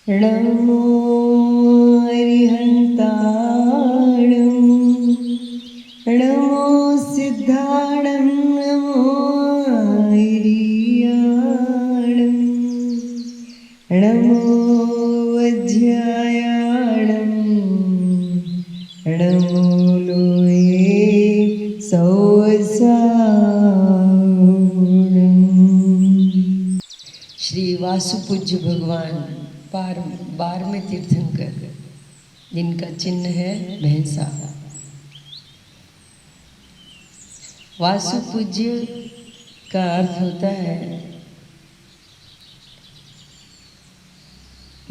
नमो अरिहन्ताणं नमो सिद्धाणं नमो ऐरियाणं नमो वज्रायाणं नमो लोये सौसाणं। श्री वासुपूज्य भगवान 12वें तीर्थंकर, जिनका चिन्ह है भैंसा। वासुपूज्य का अर्थ होता है,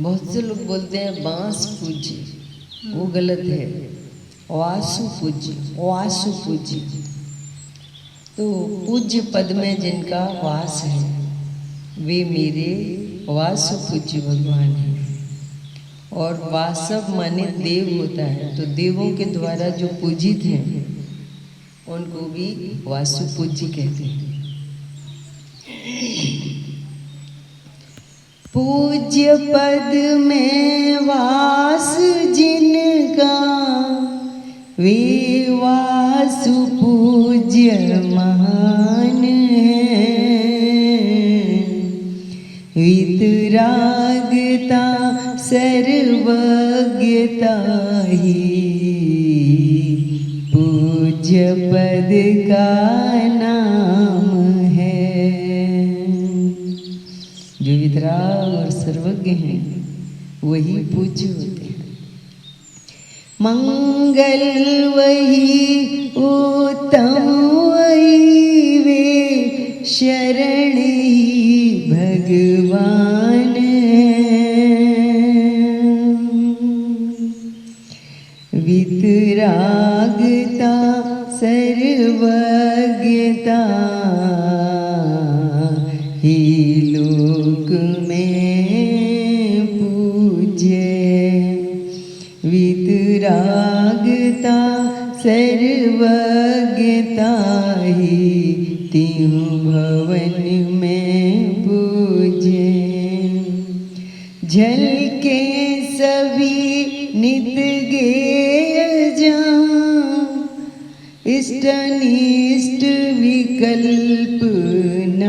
बहुत से लोग बोलते हैं बांस पूज्य, वो गलत है। वासुपूज्य, वासुपूज्य तो पूज्य पद में जिनका वास है वे मेरे वासुपूज्य भगवान हैं। और वासव माने देव होता है, तो देवों के द्वारा जो पूजित हैं उनको भी वासुपूज्य कहते हैं। पूज्य पद में वास जिनका वे वासुपूज्य महान वितरागता सर्वज्ञता ही पूज्य पद का नाम है। जो वितराग और सर्वज्ञ हैं वही पूज्य होते हैं। मंगल वही उत्तम वही वे शरण ही भगवान वितरागता सर्वज्ञता ही लोक में पूज्य। वितरागता सर्वज्ञता ही तीनों भवन में पूज्य। झलके सभी नित गेय जहाँ इष्टनिष्ट विकल्प न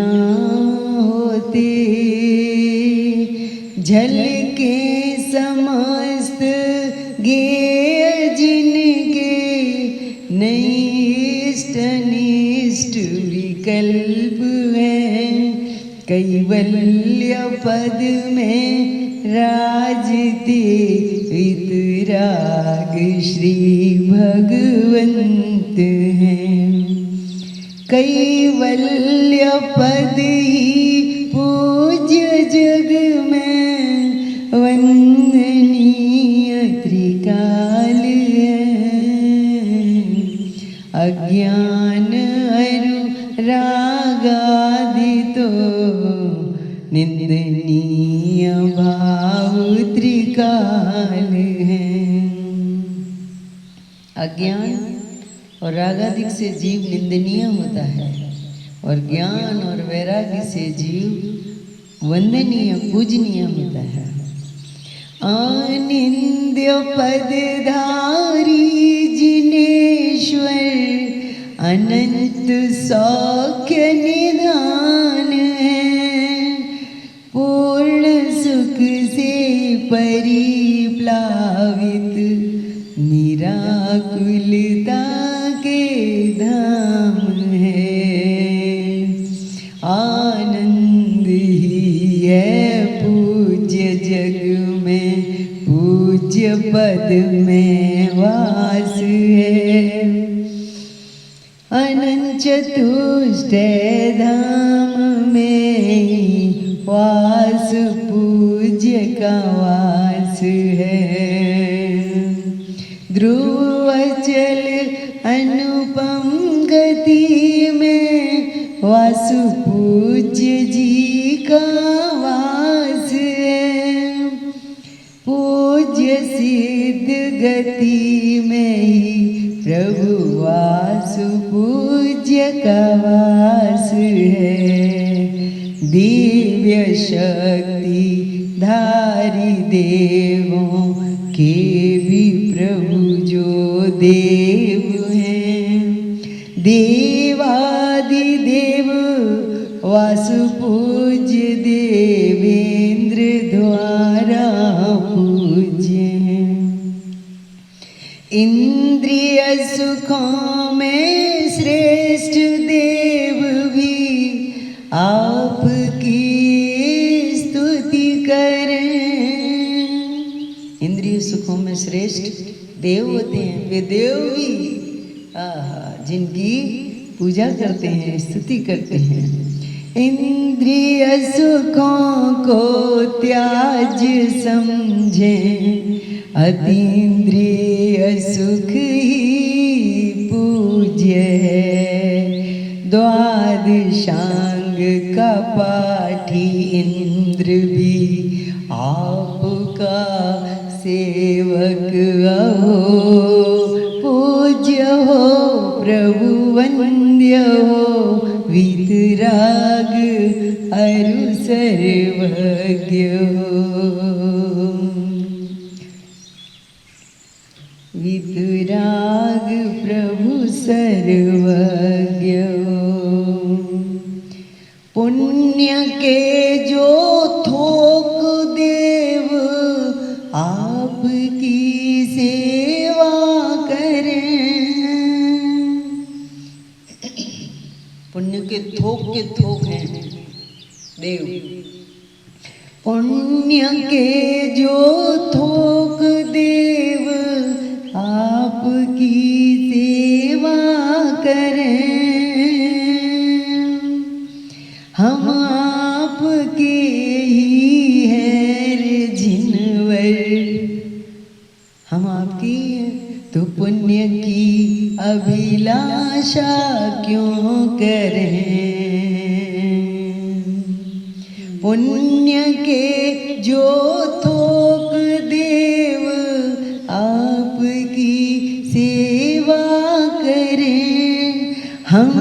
होते। झलके समस्त गेय जिनके नहीं इष्टनिष्ट विकल्प है। कैवल्य पद में राजते वितराग श्री भगवंत हैं। कैवल्य पद ही पूज्य जग में वंदनीय त्रिकाल है। अज्ञान अरु रागादि तो निंदनीय भाव त्रिकाल है। अज्ञान और रागादिक से जीव निंदनीय होता है, और ज्ञान और वैराग्य से जीव वंदनीय पूजनीय होता है। आनंद्य पदधारी जिनेश्वर अनंत सौख्य निधान है। पूर्ण सुख से परिप्लावित निराकुलता के धाम है। आनंद ही है पूज्य जग में, पूज्य पद में वास है। अनंत चतुष्ट धाम में वास पूज्य का वास है। ध्रुवचल अनुपम गति में वासुपूज्य जी का वास है। पूज्य सिद्ध गति में ही प्रभु वासुपूज्य का वास है। दिव्य शक्ति धारी देवों के भी प्रभु जो देव हैं। देवादिदेव वासु पूज्य देवेंद्र द्वारा पूज्य हैं। इंद्रिय सुखों में श्रेष्ठ देव भी आपकी स्तुति करें। इंद्रिय सुखों में श्रेष्ठ देव होते हैं, वे देव भी जिनकी पूजा करते हैं, स्तुति करते हैं। इंद्रिय सुखों को त्याज समझें, अतीन्द्रिय सुख ही पूज्य है। द्वादशांग का पाठी इंद्र भी आपका सेवक हो। पूज्य हो प्रभु वंद्य हो, वीतराग अरु सर्वज्ञ हो। वीतराग प्रभु सर्वज्ञ हो। पुण्य के जो थोक देव आपकी सेवा करें। पुण्य के थोक हैं देव। पुण्य के जो थोक देव आपकी सेवा करें। हम आपके ही हैं रे जिनवर, हम आपकी हैं तो पुण्य की अभिलाषा क्यों करें। पुण्य के जो थोक देव आपकी सेवा करें। हम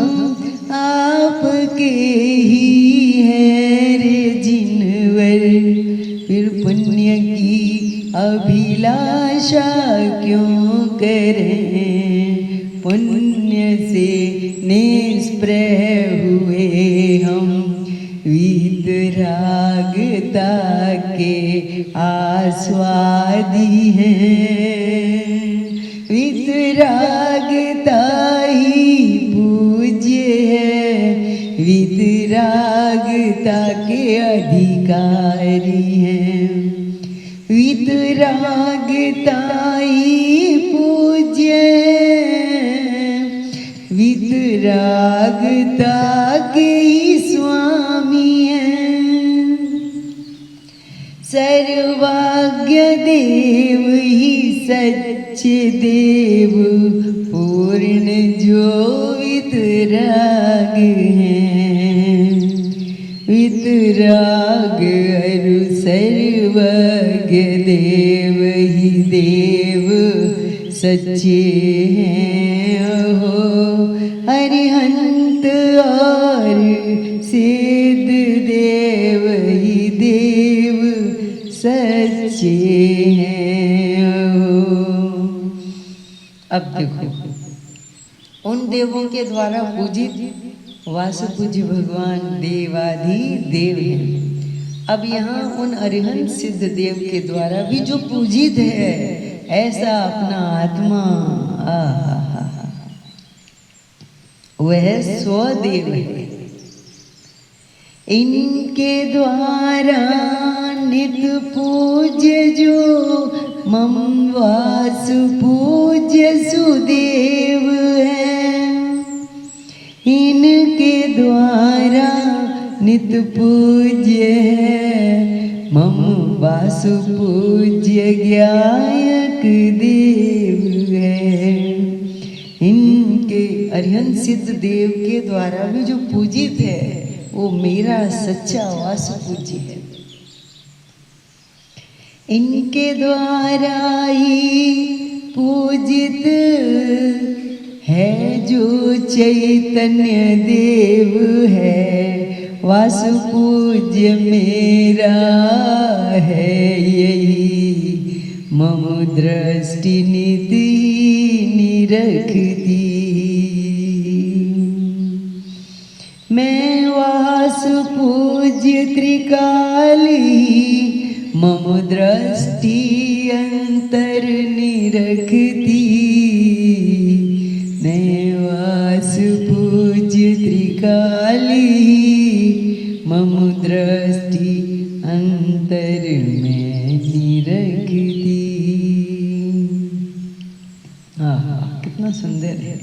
आपके ही हैं रे जिनवर, फिर पुण्य की अभिलाषा क्यों करें। पुण्य से निष्प्रह हुए हम, वीतरागता के आस्वादी हैं। वीतरागता ही पूज्य है, वीतरागता के अधिकारी हैं। वीतरागता ही पूज्य है, वीतरागता के ही स्वामी हैं। सर्वज्ञ देव ही सच्चे देव, पूर्ण जो वीतराग हैं। वीतराग अरु सर्वज्ञ देव ही देव सच्चे हैं। हो अरिहंत और सिद्ध देव ही देव सच्चे हैं। अब देखो, उन देवों के द्वारा पूजित वासुपूज्य भगवान देवाधि देव हैं। अब यहाँ उन अरिहंत सिद्ध देव के द्वारा भी जो पूजित है, ऐसा अपना आत्मा वह स्वदेव है। इनके द्वारा नित पूज्य जो मम वासुपूज्य सुदेव है। इनके द्वारा नित पूज्य है मम वासुपूज्य ज्ञायक देव है। इनके अरिहंत सिद्ध देव के द्वारा भी जो पूजित है, वो मेरा सच्चा वासुपूज्य है। इनके द्वारा ही पूजित है जो चैतन्य देव है, वासु पूज्य मेरा है यही, मम दृष्टि निधि निरखती। मैं वासु पूज्य त्रिकाली, मम दृष्टि अंतर निरखती। मैं वासु पूज्य त्रिकाली, मम दृष्टि अंतर में निरखती। कितना सुंदर है।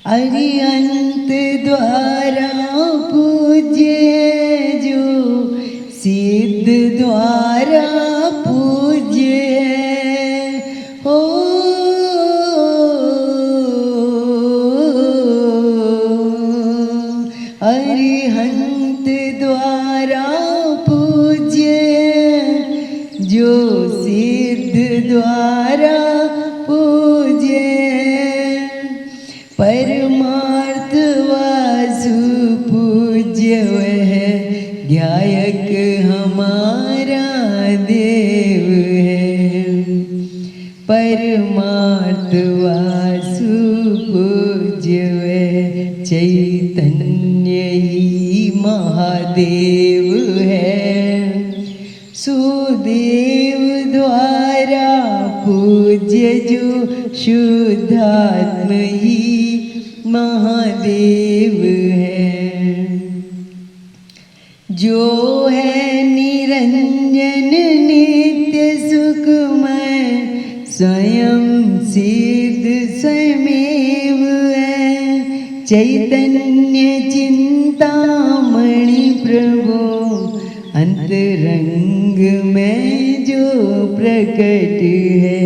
अरिहंत द्वारा पूज्य जो, सिद्ध द्वारा पूज्य हो। अरिहंत द्वारा पूज्य जो, सिद्ध द्वारा पूज्य। परमार्थ वासु पूज्य वह, ध्यायक हमारा देव है। परमार्थ वासु पूज्य वह, चैतन्य ही महादेव है। सुदेव द्वारा पूज्य जो, शुद्धात्म ही महादेव है। जो है निरंजन नित्य सुखमय, स्वयं सिद्ध स्वयमेव है। चैतन्य चिंतामणि प्रभु, अंतरंग में जो प्रकट है।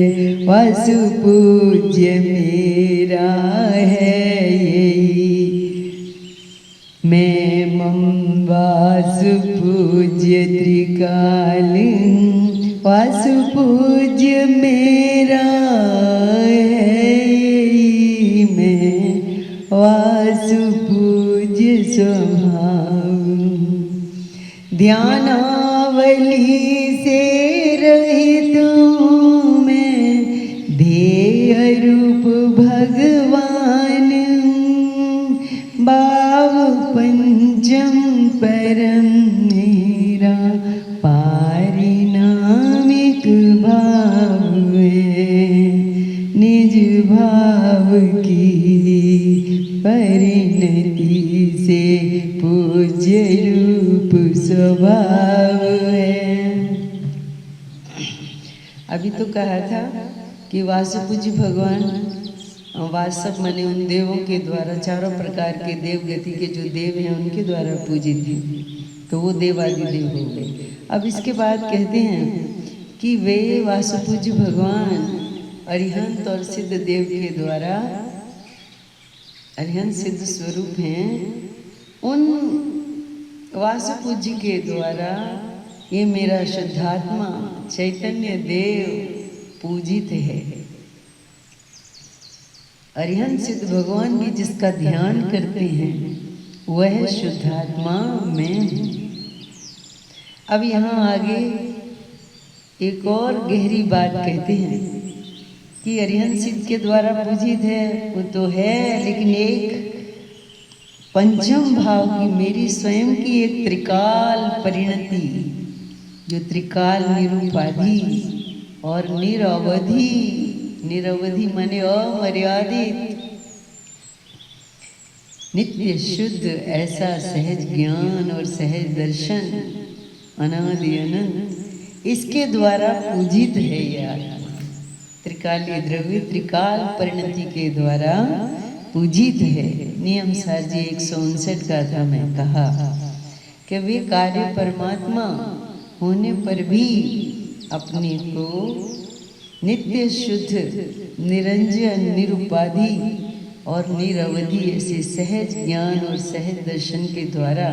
वासु पूज्य मेरा है यही, मैं मम वासु पूज्य त्रिकाल। वासु पूज्य मेरा है यही, मैं वासु पूज्य स्वभाव। ध्यानावली से रहित हूँ मैं, ध्येय रूप भगवान। भाव पंचम परम मेरा, पारिणामिक भाव है। निज भाव की परिणति से पूज्य रूप स्वभाव है। अभी तो कहा था कि वासुपूज्य भगवान, वासव माने उन देवों के द्वारा, चारों प्रकार के देव गति के जो देव हैं उनके द्वारा पूजित थे, तो वो देवादि देव हो गए। अब इसके बाद कहते हैं कि वे वासुपूज्य भगवान अरिहंत और सिद्ध देव के द्वारा, अरिहंत सिद्ध स्वरूप हैं, उन वासुपूज्य के द्वारा ये मेरा शुद्धात्मा चैतन्य देव पूजित है। अरिहंत सिद्ध भगवान भी जिसका ध्यान करते हैं वह शुद्धात्मा में है। अब यहाँ आगे एक और गहरी बात कहते हैं कि अरिहंत सिद्ध के द्वारा पूजित है, वो तो है, लेकिन एक पंचम भाव की, मेरी स्वयं की एक त्रिकाल परिणति, जो त्रिकाल निरूपाधि और निरवधि, निरवधि माने अमर्यादित, नित्य शुद्ध ऐसा सहज ज्ञान और सहज दर्शन, अनादि अनंत, इसके द्वारा पूजित है ये आत्मा। त्रिकालीय द्रव्य त्रिकाल परिणति के द्वारा पूजित है। नियम सार जी 159 का था, मैं कहा कि वे कार्य परमात्मा होने पर भी अपने को नित्य शुद्ध निरंजन निरुपाधि और निरवधि ऐसे सहज ज्ञान और सहज दर्शन के द्वारा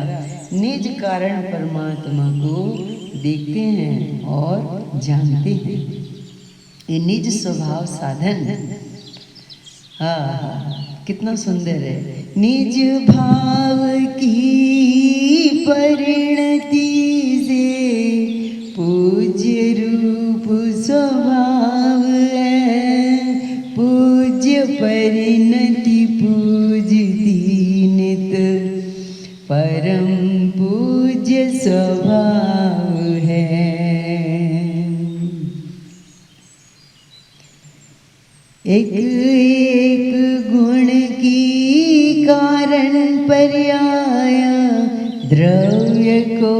निज कारण परमात्मा को देखते हैं और जानते हैं। ये निज स्वभाव साधन, हाँ कितना सुंदर है। निज भाव की परिणति से पूज्य रूप स्वभाव है। पूज्य परिणति पूजती नित परम पूज्य स्वभाव है। एक एक गुण की कारण पर्याय द्रव्य को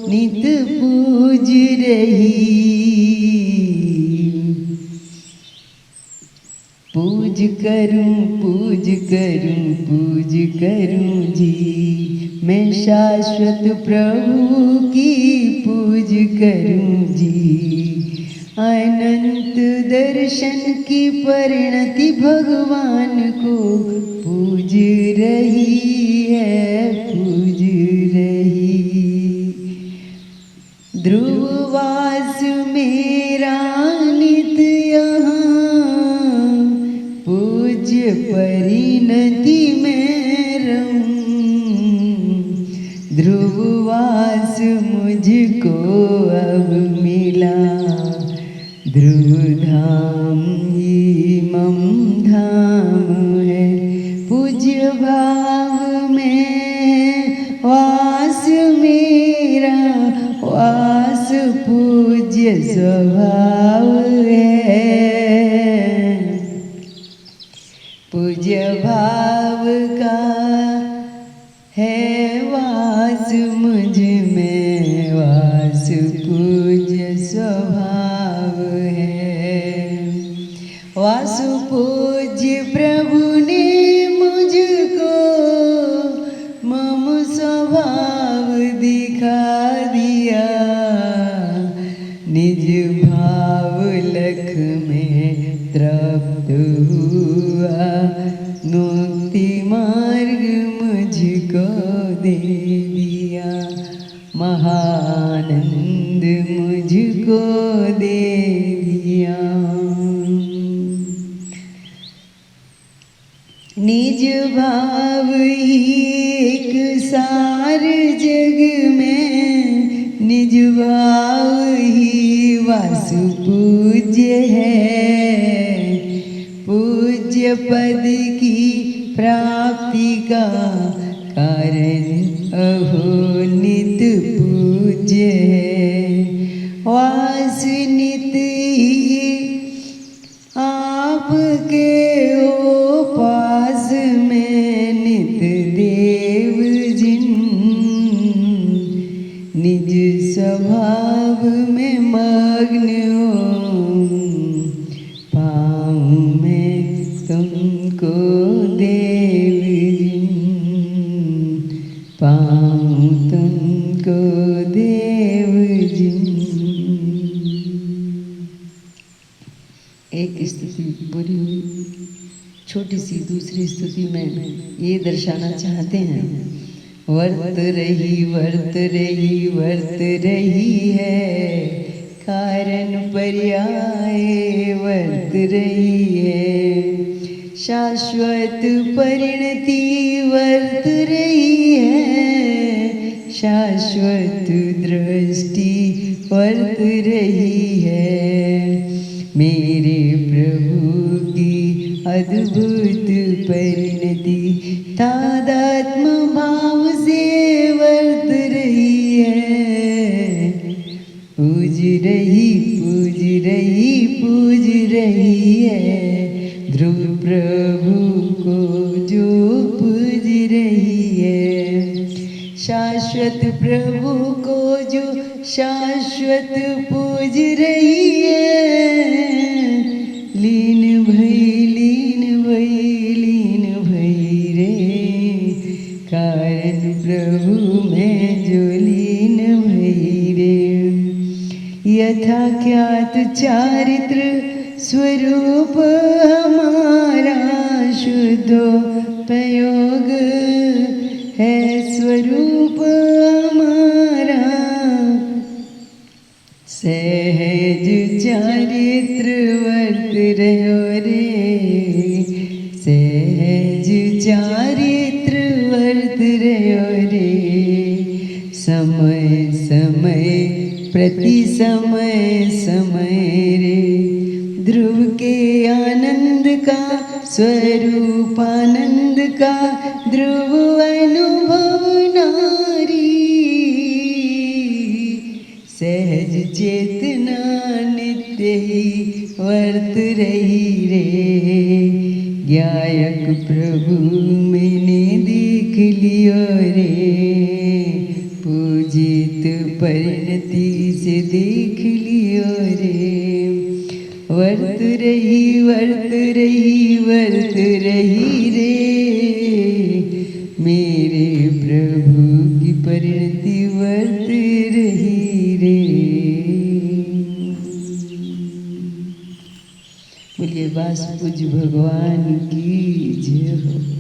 नित पूज रही। पूज करूं पूज करूं पूज करूं जी, मैं शाश्वत प्रभु की पूज करूं जी। अनंत दर्शन की परिणति भगवान को पूज रही है, पूज रही। ध्रुववास मेरा नित यहाँ, पूज्य परिणति में रहूं। ध्रुववास मुझको अब मिला, ध्रुव धाम ही मम धाम है। पूज्य भाव में वास मेरा, वास पूज्य स्वभाव है। पूज्य भाव का है वास मुझ में, वास पूज्य स्वभाव है। वासु पूज्य प्रभु ने मुझको मम स्वभाव दिखा दिया। निज भाव लख में तृप्त हुआ, मुक्ति मार्ग मुझको दे दिया। महानंद मुझको दे दिया। निज भाव ही एक सार जग में, निज भाव ही वासु पूज्य है। पूज्य पद की प्राप्ति का कारण अहो नित पूज्य है। वास नित ही आपके ओ पास में, नित देव जिन निज स्वभाव में मग्न हो। पाऊँ मैं तुमको देव जिन, पाऊँ तुमको देव जिन। एक स्तुति पूरी हुई। छोटी सी दूसरी स्तुति में ये दर्शाना चाहते हैं, वर्त रही वर्त रही वर्त रही है, कारण पर्याय वर्त रही है। शाश्वत परिणति वर्त रही है, शाश्वत दृष्टि वर्त रही है। मेरे प्रभु की अद्भुत परिणति तादात्म्य भाव से वर्त रही है। पूज रही पूज रही पूज रही है, ध्रुव प्रभु को जो पूज रही है। शाश्वत प्रभु को जो शाश्वत पूज रही है। लीन भई लीन भई लीन भई रे, कारण प्रभु में जो लीन भई रे। यथा ख्यात चारित्र स्वरूप हमारा शुद्धोपयोग है। स्वरूप हमारा सहज चारित्र वर्त रहो रे, सहज चारित्र वर्त रहो रे। समय समय प्रति समय समय रे। ध्रुव के आनंद का स्वरूप आनंद का ध्रुव अनुभव नारी। सहज चेतना नित्य ही वर्त रही रे। गायक प्रभु मैंने देख लियो रे। पूजित परिणति से देख लियो रे। वर्त रही वर्त रही वर्त रही रे। मेरे प्रभु की परिणति वर्त रही रे। बोलिए वास पूज्य भगवान की जय हो।